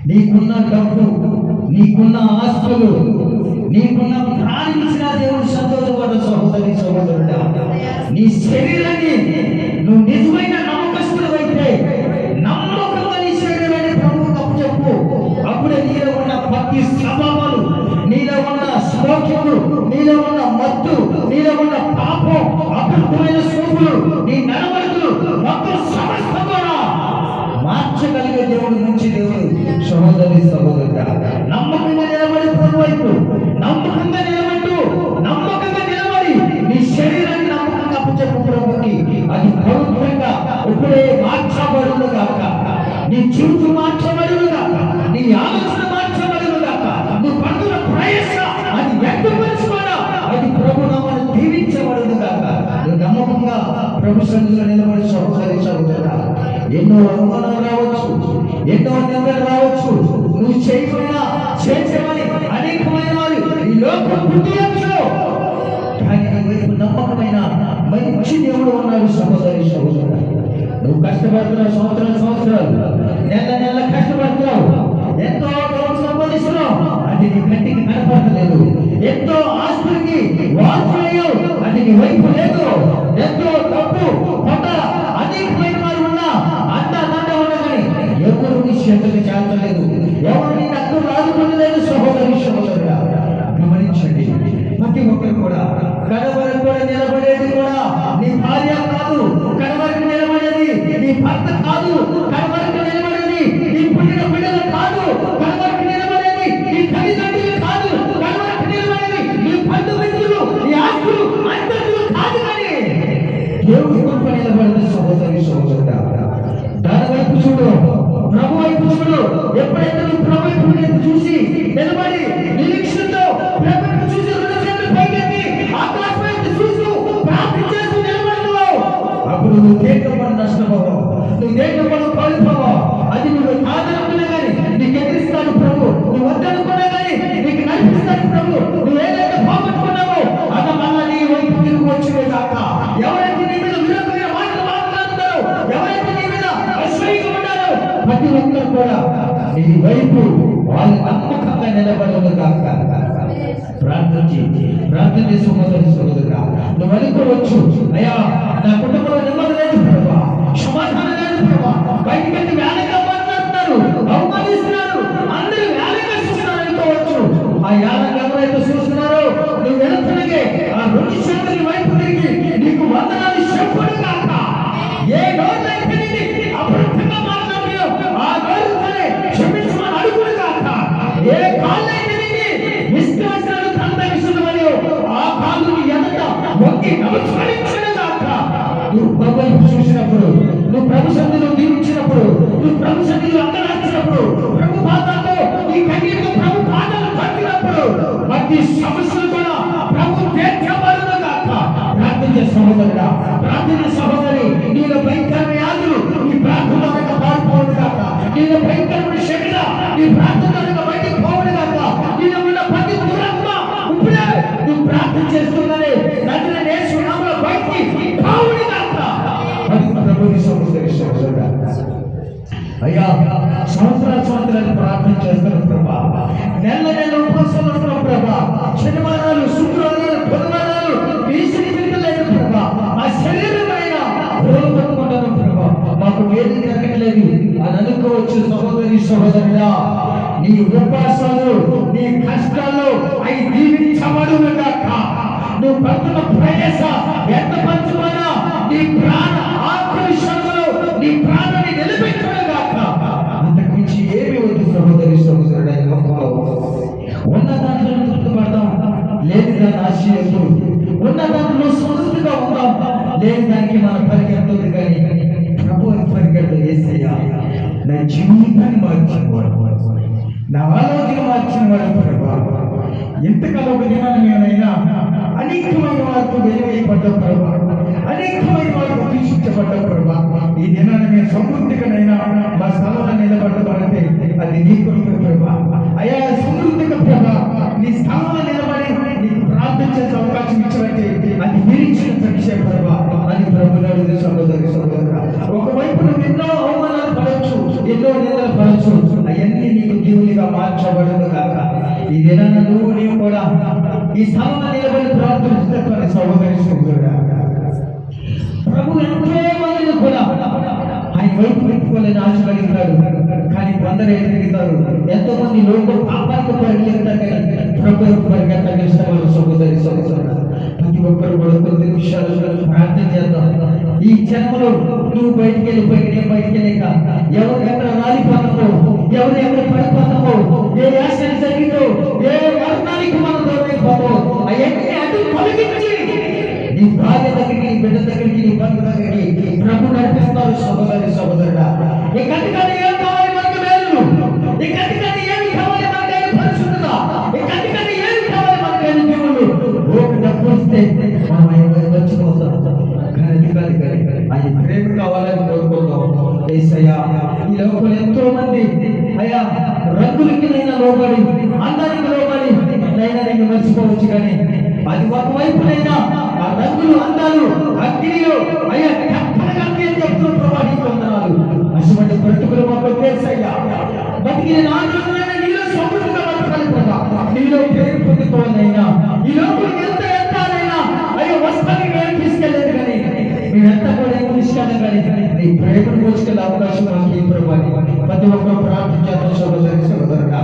నీకున్న డబ్బు, నీకున్న ఆస్తులు, నీకున్న ప్రాణించిన దేవుడు సంతోషపడ్డ సహోదరి సహోదరుడా, నీ శరీరాన్ని నువ్వు నిజమైన నమ్మకస్తుడైతే నమ్మకంగా నీ శరీరాన్ని ప్రభువుకు అప్పచెప్పు. అప్పుడే నీలో ఉన్న భక్తి స్వభావాలు, నీలో ఉన్న స్మోకింగ్, నీలో ఉన్న మత్తు, నీలో ఉన్న పాపం, అపవిత్రమైన సూపులు, నీ నడవడుకులు మొత్తం సమస్త కూడా మార్చగలిగే దేవుడు, మంచి దేవుడు. సహోదరి సహోదరుడా, నమ్మకంగా నిలబడి ప్రభు వైపు నమ్మకంగా నిలబడు. నమ్మకంగా నిలబడి నీ శరీరాన్ని నమ్మకంగా అప్పచెప్పు ప్రభుకి. అది పవిత్రంగా ఇప్పుడే మార్చబడును గాక. నీ జీవితం మార్చబడును గాక. నీ ఆలోచన మార్చబడును గాక. నువ్వు పడుతున్న ప్రయాస అది వ్యక్తపరచుకోవడం, అది ప్రభు నామమున దీవించబడును గాక. నువ్వు నమ్మకంగా ప్రభు సన్నిధిలో నిలబడి సహోదరి సహోదరుడా, ఎన్నో అవమానాలు రావచ్చు, ఎన్నో నిందలు రావచ్చు, నువ్వు చేయకుండా చేసేవని అనేకమైన వారు ఈ లోకం బుద్ధియచ్చు. కానీ నీకు నమ్మకమైన మంచి దేవుడు ఉన్నాడు సహోదరి సహోదరుడా. నువ్వు కష్టపడుతున్నావు, సంవత్సరాలు నెల కష్టపడుతున్నావు, ఎంతో డబ్బు సంపాదిస్తున్నావు, అది నీ కంటికి కనపడలేదు. ఎంతో ఆస్తులకి వాల్పోయావు, అది నీ వైపు లేదు. ఎంతో డబ్బు పొట్ట అనేకమైన వారు ఉన్నా అంత ఉండగానే ఎవరు నీ చేతులు చేతలేదు, ఎవరు నీ నక్కు రాదుకోలేదు. సహోదరి సహోదరుడా, గమనించండి. ప్రతి ఒక్కరు కూడా కడవరకు కూడా నిలబడేది కూడా నీ భార్య కాదు, కడవరకు నిలబడేది నీ భర్త కాదు, కడవరకు నిలబడేది నీ పుట్టిన బిడ్డలు కాదు, కడవరకు నిలబడేది నీ తల్లిదండ్రులు కాదు, కడవరకు నిలబడేది నీ బంధుమిత్రులు, నీ ఆస్తులు అంతస్తులు కాదు. కానీ దేవుడి కృప నిలబడింది సహోదరి సహోదరుడా. దాని వైపు చూడు, ప్రభు వైపు చూడు. ఎప్పుడైతే నువ్వు ప్రభు వైపు చూసి నిలబడి నిరీక్షణతో ప్రభువును చూసి రెండు చేతులు పైకెత్తి ఆకాశం వైపు చూస్తూ ప్రార్థన చేస్తూ నిలబడుతున్నావు, అప్పుడు నువ్వు దేనిపడి నష్టపోవు, నువ్వు దేనిపడి కోల్పోవు. అది నువ్వు కాదనుకున్నా కానీ నీకు ఎదిరిస్తాడు ప్రభు, నువ్వు వద్దనుకున్నా కానీ నీకు నడిపిస్తాడు ప్రభు. నువ్వు ఏదైతే పోగొట్టుకున్నావో అది మళ్ళా నీ వైపు తిరిగి వచ్చే కాక. ఎవరైతే నీ మీద విరోధమైన మాటలు మాట్లాడుతారో, ఎవరైతే నీ మీద అసహ్యంగా ఉన్నారో, ప్రతి ఒక్కరు కూడా నీ వైపు వాళ్ళు నమ్మకంగా నిలబడదు కాక. ప్రార్థన చేసి సహోదరి సహోదరుడా, నువ్వు అనుకోవచ్చు, అయ్యా నా కుటుంబంలో నెమ్మది లేదు ప్రభా, సమాధానం లేదు ప్రభా, బయటికి వెళ్ళి వేలగా మాట్లాడుతున్నారు, అవమానిస్తున్నారు, అందరూ వేలగా చూస్తున్నారు అనుకోవచ్చు. ఆ యాలగా ఎవరైతే చూస్తున్నారో నువ్వు వెళుతున్నగే ఆ రెండు చేతుల వైపు తిరిగి నీకు వందనాలు చెప్పుడు కాక. ఏ నోట్లయితే అపృతంగా మాట్లాడియో ఆ నోరుతోనే క్షమించమని అడుగుడు కాక. ఏ కాళ్ళైతే విశ్వాసాలు తందరిస్తున్నవని ఆ కాళ్ళు ఎదుట వంగి నమస్కరించడు కాక. నువ్వు ప్రభువు చూసినప్పుడు, నువ్వు ప్రభు సన్నిధిలో దీవించినప్పుడు, నువ్వు ప్రభు సన్నిధిలో అంగలార్చినప్పుడు, ప్రభు పాదాలతో నీ కన్నీటితో ప్రభు పాదాలు పట్టినప్పుడు ప్రతి సమస్యలు కూడా ప్రభు తీర్చబడును గాక. ప్రార్థన సహోదరుడా, ప్రార్థన సహోదరి, నీలో భయంకరమైన వ్యాధులు నీ ప్రార్థన పారిపోవును గాక. నీలో భయంకరమైన శక్తి నీ ప్రార్థన బయటికి పోవును గాక. నీలో ఉన్న ప్రతి దురాత్మ ఇప్పుడే నువ్వు ప్రార్థన చేస్తున్నదే నదిన యేసు నామములో బయటికి పోవును గాక. అది ప్రభుని సహోదరి సహోదరుడా, అయ్యా సంవత్సరాలు ప్రార్థన చేస్తున్న ప్రభా, నెల ఉపవాసాలు ఉంటున్న ప్రభా, శనివారాలు, శుక్రవారాలు, బుధవారాలు వీసిని తిరగలేదు ప్రభా, ఆ శరీరమైన రోగుకుంటాను ప్రభా, మాకు ఏది జరగట్లేదు అని అనుకోవచ్చు. సహోదరి సహోదరుడా, నీ ఉపవాసాలు, నీ కష్టాలు అవి దీవించబడును గాక. నువ్వు పడుతున్న ప్రయాస ఎంత పంచుకున్నా నీ ప్రాణ ఆఖరి క్షణంలో నీ ప్రాణాన్ని నిలబెట్టును గాక. అంతకుమించి ఏమి వద్దు సహోదరి సహోదరుడా. ఉన్న దాంట్లో తృప్తిపడతాం, లేని దాన్ని ఆశీర్వదు. ఉన్న దాంట్లో సమృద్ధిగా ఉందాం, లేని దానికి మన పరిగెడుతుంది. కానీ ప్రభు పరిగెడుతూ యేసయ్యా నా జీవితాన్ని మార్చినవాడు, నా ఆలోచన మార్చినవాడు ప్రభా. ఎంతకాలం ఒక దినాన్ని నేనైనా అనేకమైన వారితో వెలువైపడ్డ ప్రభా, అనేకమైన వారితో తీర్చిచ్చబడ్డ ప్రభా. ఈ దినాన్ని మేము సమృద్ధిగానైనా మా స్థలంలో నిలబడతామంటే అది నీ కొరకు ప్రభా. అయా సమృద్ధిగా ప్రభా, నీ స్థలంలో నిలబడి నీకు ప్రార్థన చేసే అవకాశం ఇచ్చినట్టే అది నిరీక్షణ ప్రక్షే ప్రభా. అని ప్రభుత్వ సహోదరి సహోదరుడా, ఒకవైపు నువ్వు ఎన్నో అవమానాలు పడవచ్చు, ఎన్నో నిందలు పడవచ్చు, అవన్నీ నీకు ఈ దినాన నువ్వు నీవు కూడా ఈ స్థలంలో నిలబడి ప్రార్థిస్తున్న సహోదరి సహోదరుడా, ప్రభు ఎంతో మందిని కూడా ఆయన వైపు పెట్టుకోలేని ఆశ కలిగినాడు. కానీ కొందరు ఏం తిరుగుతారు, ఎంతో మంది లోకం పాపానికి పరిగెత్తారు కానీ ప్రభు పరిగెత్తాలి ఇష్టమైన సహోదరి సహోదరుడా. ప్రతి ఒక్కరు కూడా కొద్ది నిమిషాలు ప్రార్థన చేద్దాం. ఈ జన్మలో నువ్వు బయటికి వెళ్ళిపోయి నేను బయటికి వెళ్ళాక ఎవరు ఎక్కడ రాలిపోతామో, ఎవరు ఎక్కడ పడిపోతామో, ఏ యాక్సిడెంట్ జరిగిందో, ఏ మరణానికి మనం దూరైపోతామో అవన్నీ అటు తొలగించి నీ భార్య దగ్గరికి, నీ బిడ్డ దగ్గరికి, నీ భర్త దగ్గరికి ప్రభు నడిపిస్తారు సహోదరి సహోదరుడా. ఈ కంటికని ఏం కావాలి మనకు మేలు, ఈ కంటికని ఏమి కావాలి మనకైనా పరిశుద్ధత, ఈ కంటికని ఏమి కావాలి మనకైనా దేవుడు ఓటు డబ్బు వస్తే మనం ఆయన మర్చిపోతాం. ఆయన ప్రేమ కావాలని కోరుకుంటాం. యేసయ్యా, ఈ లోపల ఎంతో మంది అయ్యా రంగులకి నైనా లోబడి, అందానికి లోబడి నైనా నేను మర్చిపోవచ్చు. కానీ అది ఒకవైపునైనా ఆ రంగులు, అందాలు అగ్నిలో అయ్యా కప్పనగట్టి అని చెప్తున్న ప్రవాహిస్తున్నాడు. అటువంటి బ్రతుకులు మాకు యేసయ్యా, బతికిన నాలుగునైనా నీలో సమృద్ధిగా బతకాలి ప్రభా. నీలో పేరు పొందుకోవాలైనా ఈ లోపల ఎంత ఎంతనైనా అయ్యో వస్తాన్ని మేము తీసుకెళ్ళలేదు. కానీ మేమెంత కూడా ఏం తీసుకెళ్ళాం కానీ నీ ప్రేమను మోసుకెళ్ళే అవకాశం మాకు ఈ ప్రభా. ప్రతి ఒక్కరు ప్రార్థించారు సహోదరి సహోదరుడా.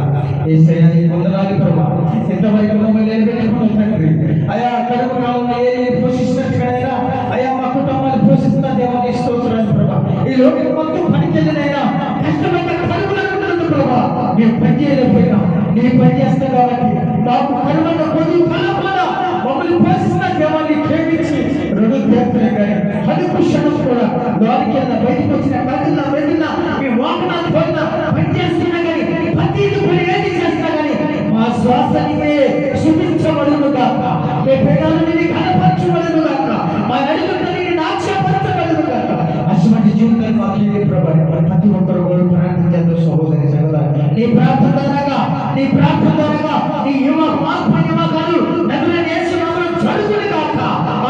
యేసయ్యా నీ వందనాలు ప్రభా. ఇంతవరకు మమ్మల్ని నిలబెట్టుకున్న తండ్రి అయా కడుపు కాలంలో ఏ పోషిస్తున్నట్టుగా అయా మా కుటుంబాన్ని పోషిస్తున్న దేవాన్ని స్తోత్రాలు ప్రభా. ఈ లోకం మొత్తం పనికెళ్ళినైనా కష్టమైన కడుపులను ప్రభా మేము పని చేయలేకపోయినా నీ పని చేస్తాం కాబట్టి మాకు కరువన్న కొద్ది ఫలం కూడా మమ్మల్ని పోషిస్తున్న దేవాన్ని ప్రేమించి రెండు చేస్తున్నాయి. కానీ అదుపు క్షణం కూడా దానికి వెళ్ళిన బయటకు వచ్చిన కదిలిన వెళ్ళినా మీ వాహనాలు పోయినా పని చేస్తున్నా కానీ ప్రతి పని ఏది చేస్తున్నా కానీ మా శ్వాసనికే శుభించబడును గాక, మీ పేదలని కనపరచబడును గాక, మా నడుగుని నాట్యపరచబడును గాక. అటువంటి జీవితాలు మాకు ఇది ప్రభావం. ప్రతి ఒక్కరు కూడా ప్రార్థించారు సహోదరి సహోదరు. నీ ప్రార్థన ద్వారాగా, నీ ప్రార్థన ద్వారాగా నీ యువ యువకాలు నదులని యేసునామములో చదువుకుని గాక.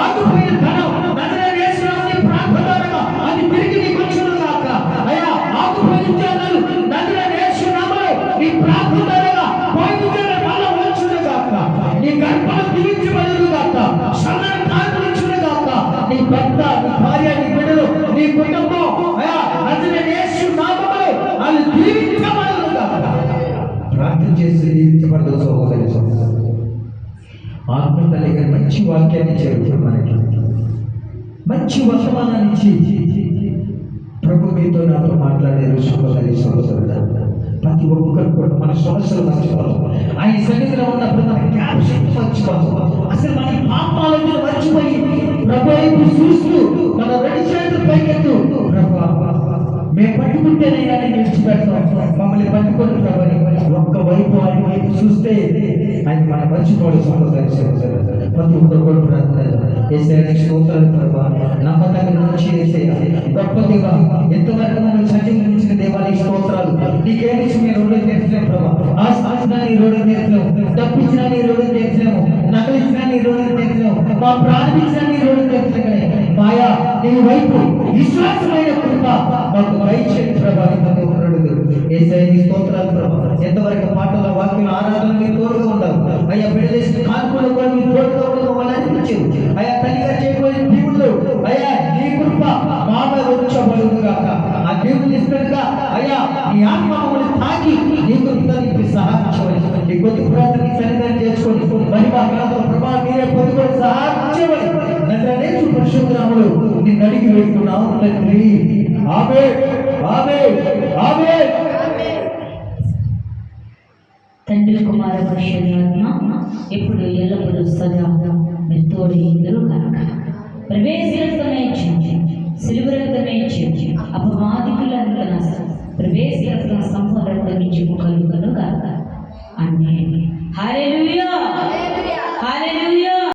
ఆగిపోయిన ధనం నదులని యేసునామములో నీ ప్రార్థన ద్వారాగా అది తిరిగి నీకు వచ్చును గాక. అయ్యా ఆగిపోయిన ఉద్యోగాలు నదులని యేసునామములో నీ ప్రార్థన ద్వారాగా పోయిన ఉద్యోగాలు మళ్ళా వచ్చును గాక. నీ గర్భం దీవించబడును గాక, సన్నని కాకులు వచ్చును గాక. నీ భర్త, నీ భార్య, నీ బిడ్డలు, నీ కుటుంబం అయ్యా నదులని యేసునామములో వాళ్ళు దీవించబడును గాక. ప్రార్థన చేసి దీవించబడదు సహోదరి సహోదరు. ఆత్మ తల్లి గారు మంచి వాక్యాన్ని చేరుతారు, మనకి మంచి వర్తమానాన్ని ఇచ్చి ప్రభు మీతో నాతో మాట్లాడారు సహోదరి సహోదరుడు. ప్రతి ఒక్కరు కూడా మన సమస్యలు మర్చిపోతాం. ఆయన సన్నిధిలో ఉన్నప్పుడు మన జ్ఞాపకం మర్చిపోతాం. అసలు మన పాపాలను మర్చిపోయి ప్రభు వైపు చూస్తూ మన రెండు చేతులు పైకెత్తు ప్రభు మేము పట్టుకుంటేనే కానీ విడిచిపెడతాం. మమ్మల్ని పట్టుకొని ప్రభు ఒక్క వైపు ఆయన వైపు చూస్తే ఆయన మనం మర్చిపోవాలి సహోదరి సహోదరు. ప్రతి ఒక్కరు కూడా ప్రార్థన యేసయ్యా స్తోత్రాలు ప్రభు. నమ్మకంగా నుంచి యేసయ్యా గొప్ప దేవ, ఎంతవరకు మనం సజీవించిన దేవాలయ స్తోత్రాలు. నీకేమి మేము రోడ్డు తెచ్చినాం ప్రభా, ఆశించినా నీ రోడ్డు తెచ్చినాము, తప్పించినా నీ రోడ్డు తెచ్చినాము, నకలించినా నీ రోడ్డు తెచ్చినాము, మా ప్రార్థించినా నీ రోడ్డు తెచ్చినా మాయా నీ వైపు విశ్వాసమైన కృప మాకు దయచేయండి ప్రభా. యేసయ్యా నీ స్తోత్రాలు ప్రభా. ఎంతవరకు పాటల వాక్యం ఆరాధన మీరు తోడుగా ఉండాలి అయ్యా. బిడ్డలేసిన కాన్పులు కూడా మీరు తోడుగా ఉండడం వల్ల అనిపించారు అయ్యా. తల్లిగా చేయబోయే దేవుళ్ళు అయ్యా నీ కృప మా మీద ఉంచబడును గాక. ఆ దేవుని ఇస్తున్నట్టుగా అయ్యా నీ ఆత్మ మమ్మల్ని తాకి నీ కృపకి సహాయం చేయవచ్చు. నీ కొద్ది ప్రార్థనకి సన్నిధానం చేసుకొని మహిమా ఘనత ప్రభావం మీరే పొందుకొని సహాయం చేయవచ్చు. నన్ను పరిశుద్ధరాములు నిన్ను అడిగి వేడుకున్నాము తండ్రి. ఆమేన్ ఆమేన్ ఆమేన్. తండ్రి కుమార పరిశుద్ధాత్మ ఎప్పుడు ఎల్లప్పుడూ సదా మీరు తోడి ఇందరూ కనుక ప్రవేశ రక్తమే ఇచ్చి సిలువ రక్తమే ఇచ్చి